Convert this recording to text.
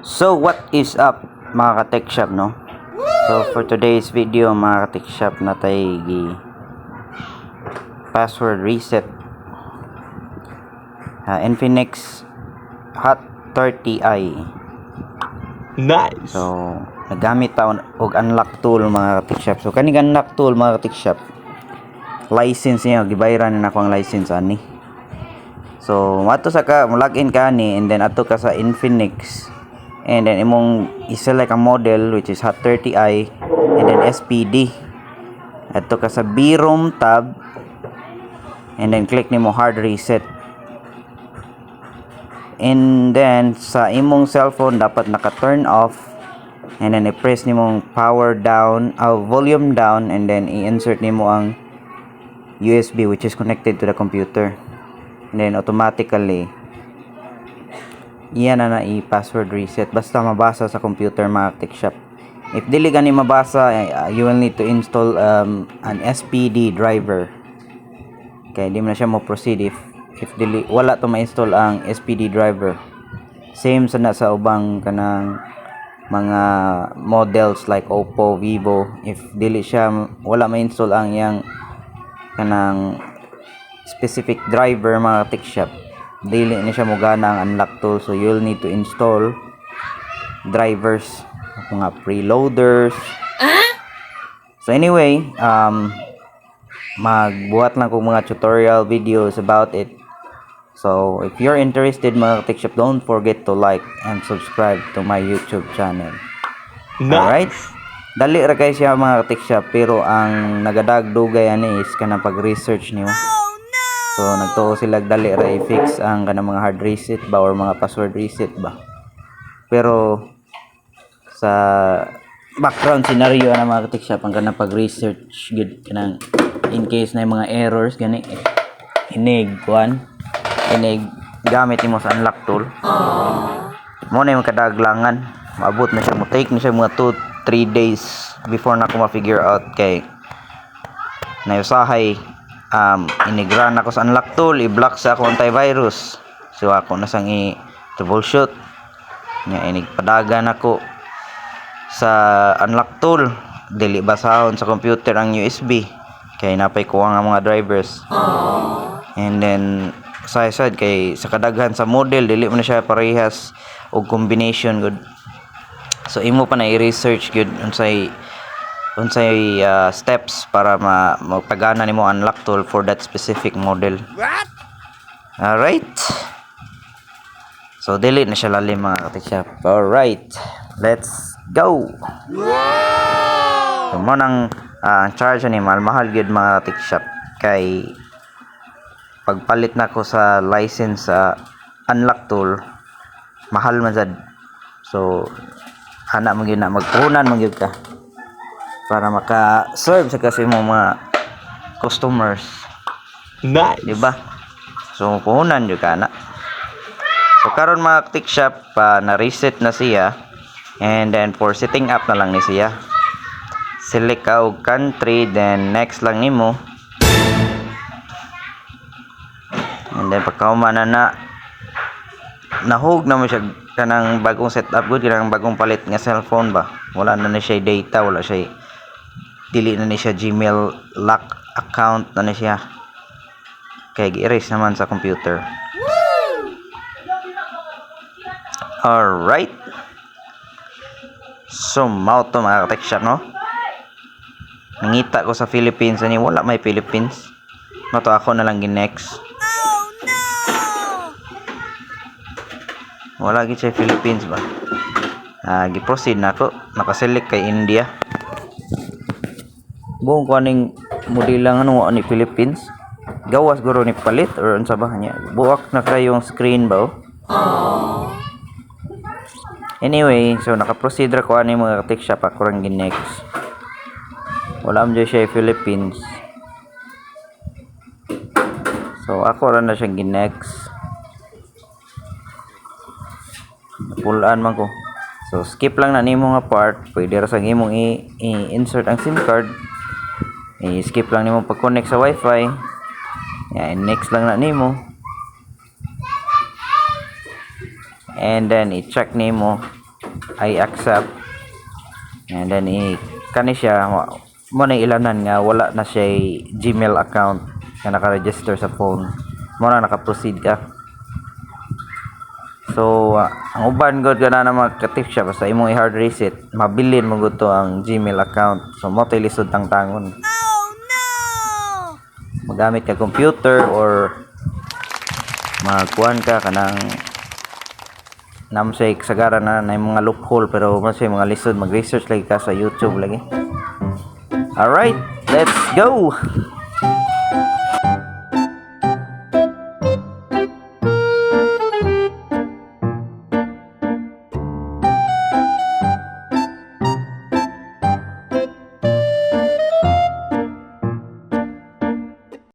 So what is up mga ka-tech shop, no? So for today's video mga ka-tech shop, natay password reset Infinix Hot 30i. Nice. So nagamit taon og unlock tool mga ka-tech shop. So kaning unlock tool mga ka-tech shop, license niya gibayaran na ako ang license ani. So ato sa ka login ka ni, and then ato ka sa Infinix, and then imong i-select ang model which is Hot 30i, and then SPD. Ato ka sa B-ROM tab, and then click nimo hard reset. And then sa imong cellphone dapat naka-turn off, and then i-press nimong power down, volume down, and then i-insert nimo ang USB which is connected to the computer. And then automatically iyan na i-password reset basta mabasa sa computer mga tech shop. If dili gani mabasa, you will need to install an SPD driver. Kaya di mo na siya mo proceed if dili wala to ma-install ang SPD driver. Same sa sa ubang kanang mga models like Oppo, Vivo. If dili siya wala ma-install ang yang kanang specific driver mga tech shop, dili na siya mogana ang unlock tool. So you'll need to install drivers, mga preloaders. So anyway, magbuhat lang ko mga tutorial videos about it. So if you're interested mga tech shop, don't forget to like and subscribe to my YouTube channel. Alright, dali ra kay siya mga tech shop, pero ang nagadagdugay ani is kanang pag-research niyo. So nagtuo sila dali ra i-fix ang kanang mga hard reset ba or mga password reset ba. Pero sa background scenario na mga tech shop, ang kanang pag-research gid kanang in case na yung mga errors gani inig gamit nimo sa unlock tool. Mo na yung kadaglangan, maabot na siya, mo take na siya mga 2-3 days before na ko ma-figure out kay nayusahay. Inigra na ko sa unlock tool, i-block sa ako antivirus. So ako na sang i-troubleshoot nya, inigpadagan ako sa unlock tool, dili basahon sa computer ang USB kay napay kuha nga mga drivers. And then sa side kay sa kadaghan sa model dili mo na siya parehas og combination good. So imo pa na i-research good unsay steps para magpagana nimo unlock tool for that specific model. What? Alright. So dili na siya lalim mga ka-tech shop. Alright, let's go. Wow! So mo nang charge ni mahal gyud mga ka-tech shop kay pagpalit na ko sa license sa unlock tool mahal man sad. So ana man gyud na magpunan man gyud ka para maka-serve sa kasi mo mga customers. Nice. Diba? So puhunan jud ka na. So karon mga tech shop, na-reset na siya, and then for setting up na lang ni siya, select ka og country, then next lang nimo, and then pagkauma na nahug na mo siya kanang bagong setup good, kanang bagong palit nga cellphone ba, wala na siya data, wala siya dili na siya Gmail lock account na siya kay gi-erase naman sa computer. Alright, so mao to mga ka-tech shop, no? Nangita ko sa Philippines ani, wala may Philippines, mato ako na lang gi-next. Wala gid sa Philippines ba. Gi-proceed na ako, nakaselect kay India. Buong kuaning model lang ano ni Philippines, gawas guro ni palit or unsa ba niya, buwak na kayo yung screen ba. Anyway, so naka-proceed ra ko ani mga ka-tech shop, ako rang gi-next. Wala man siya Philippines, so ako ra na siya gi-next. Pulaan man ko, so skip lang na nimo nga part. Pwede ra sa imong i-insert ang SIM card, i-skip lang nimo pag-connect sa wifi. Yan, next lang na nimo, and then i-check nimo I accept. And then kani siya mo na ilanan nga wala na siya Gmail account nga naka-register sa phone. Mo na naka-proceed ka. So ang uban gud ka na mga siya basta imong i-hard reset, mabilin mo gud to ang Gmail account. So mo tay lisod tangon. Oh no! Magamit ka computer or magkuhan ka kanang namsay kasagaran na yung mga loophole pero masay mga lisod mag-research lagi ka sa YouTube lagi. Alright, let's go!